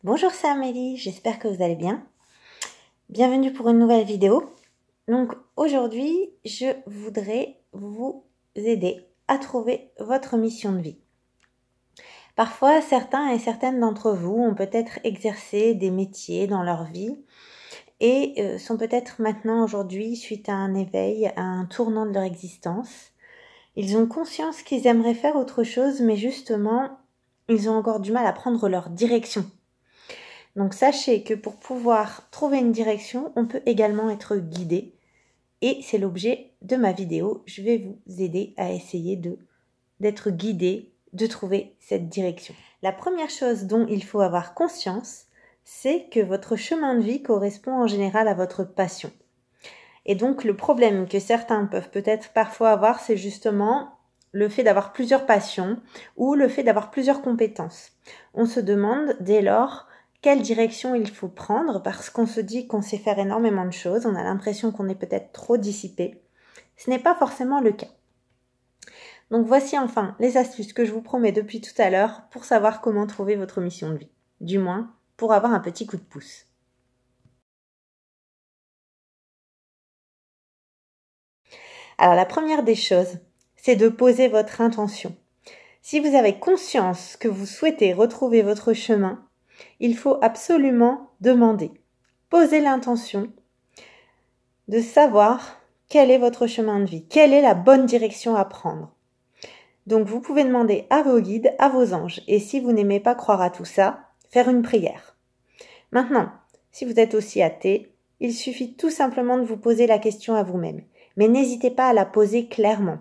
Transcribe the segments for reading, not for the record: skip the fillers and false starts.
Bonjour, c'est Amélie, j'espère que vous allez bien. Bienvenue pour une nouvelle vidéo. Donc aujourd'hui, je voudrais vous aider à trouver votre mission de vie. Parfois, certains et certaines d'entre vous ont peut-être exercé des métiers dans leur vie et sont peut-être maintenant aujourd'hui, suite à un éveil, à un tournant de leur existence. Ils ont conscience qu'ils aimeraient faire autre chose, mais justement, ils ont encore du mal à prendre leur direction. Donc sachez que pour pouvoir trouver une direction, on peut également être guidé. Et c'est l'objet de ma vidéo. Je vais vous aider à essayer d'être guidé, de trouver cette direction. La première chose dont il faut avoir conscience, c'est que votre chemin de vie correspond en général à votre passion. Et donc le problème que certains peuvent peut-être parfois avoir, c'est justement le fait d'avoir plusieurs passions ou le fait d'avoir plusieurs compétences. On se demande dès lors quelle direction il faut prendre parce qu'on se dit qu'on sait faire énormément de choses, on a l'impression qu'on est peut-être trop dissipé. Ce n'est pas forcément le cas. Donc voici enfin les astuces que je vous promets depuis tout à l'heure pour savoir comment trouver votre mission de vie. Du moins, pour avoir un petit coup de pouce. Alors la première des choses, c'est de poser votre intention. Si vous avez conscience que vous souhaitez retrouver votre chemin, il faut absolument demander, poser l'intention de savoir quel est votre chemin de vie, quelle est la bonne direction à prendre. Donc vous pouvez demander à vos guides, à vos anges, et si vous n'aimez pas croire à tout ça, faire une prière. Maintenant, si vous êtes aussi athée, il suffit tout simplement de vous poser la question à vous-même, mais n'hésitez pas à la poser clairement.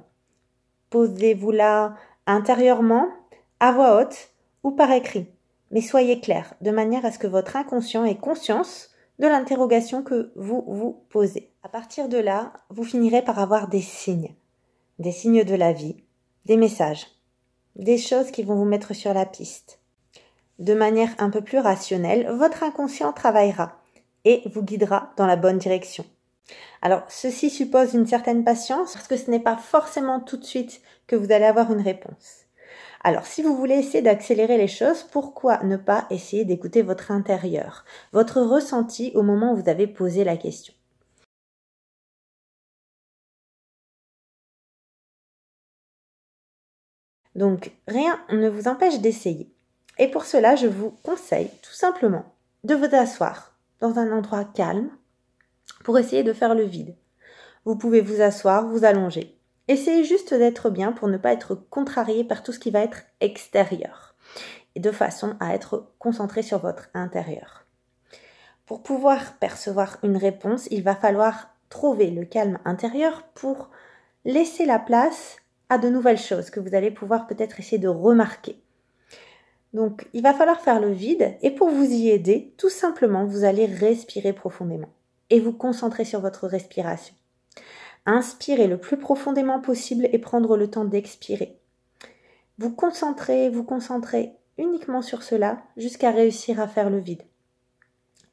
Posez-vous-la intérieurement, à voix haute ou par écrit, mais soyez clair, de manière à ce que votre inconscient ait conscience de l'interrogation que vous vous posez. À partir de là, vous finirez par avoir des signes de la vie, des messages, des choses qui vont vous mettre sur la piste. De manière un peu plus rationnelle, votre inconscient travaillera et vous guidera dans la bonne direction. Alors, ceci suppose une certaine patience parce que ce n'est pas forcément tout de suite que vous allez avoir une réponse. Alors, si vous voulez essayer d'accélérer les choses, pourquoi ne pas essayer d'écouter votre intérieur, votre ressenti au moment où vous avez posé la question? Donc, rien ne vous empêche d'essayer. Et pour cela, je vous conseille tout simplement de vous asseoir dans un endroit calme pour essayer de faire le vide. Vous pouvez vous asseoir, vous allonger. Essayez juste d'être bien pour ne pas être contrarié par tout ce qui va être extérieur et de façon à être concentré sur votre intérieur. Pour pouvoir percevoir une réponse, il va falloir trouver le calme intérieur pour laisser la place à de nouvelles choses que vous allez pouvoir peut-être essayer de remarquer. Donc, il va falloir faire le vide et pour vous y aider, tout simplement, vous allez respirer profondément et vous concentrer sur votre respiration. Inspirez le plus profondément possible et prendre le temps d'expirer. Vous concentrez uniquement sur cela jusqu'à réussir à faire le vide.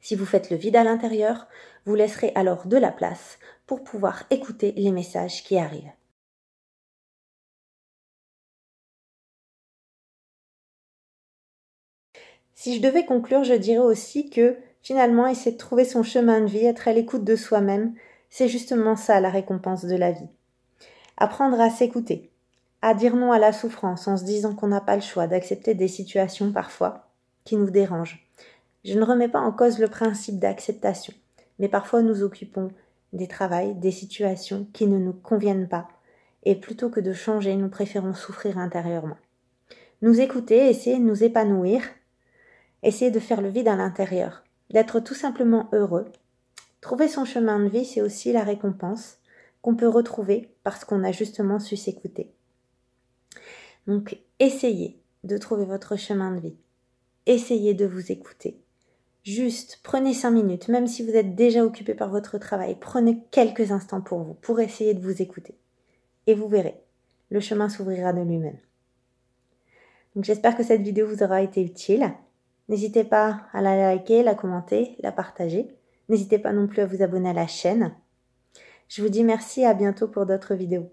Si vous faites le vide à l'intérieur, vous laisserez alors de la place pour pouvoir écouter les messages qui arrivent. Si je devais conclure, je dirais aussi que finalement, essayer de trouver son chemin de vie, être à l'écoute de soi-même, c'est justement ça la récompense de la vie. Apprendre à s'écouter, à dire non à la souffrance en se disant qu'on n'a pas le choix d'accepter des situations parfois qui nous dérangent. Je ne remets pas en cause le principe d'acceptation, mais parfois nous occupons des travails, des situations qui ne nous conviennent pas, et plutôt que de changer, nous préférons souffrir intérieurement. Nous écouter, essayer de nous épanouir, essayer de faire le vide à l'intérieur, d'être tout simplement heureux. Trouver son chemin de vie, c'est aussi la récompense qu'on peut retrouver parce qu'on a justement su s'écouter. Donc, essayez de trouver votre chemin de vie. Essayez de vous écouter. Juste, prenez 5 minutes, même si vous êtes déjà occupé par votre travail, prenez quelques instants pour vous, pour essayer de vous écouter. Et vous verrez, le chemin s'ouvrira de lui-même. Donc, j'espère que cette vidéo vous aura été utile. N'hésitez pas à la liker, la commenter, la partager. N'hésitez pas non plus à vous abonner à la chaîne. Je vous dis merci et à bientôt pour d'autres vidéos.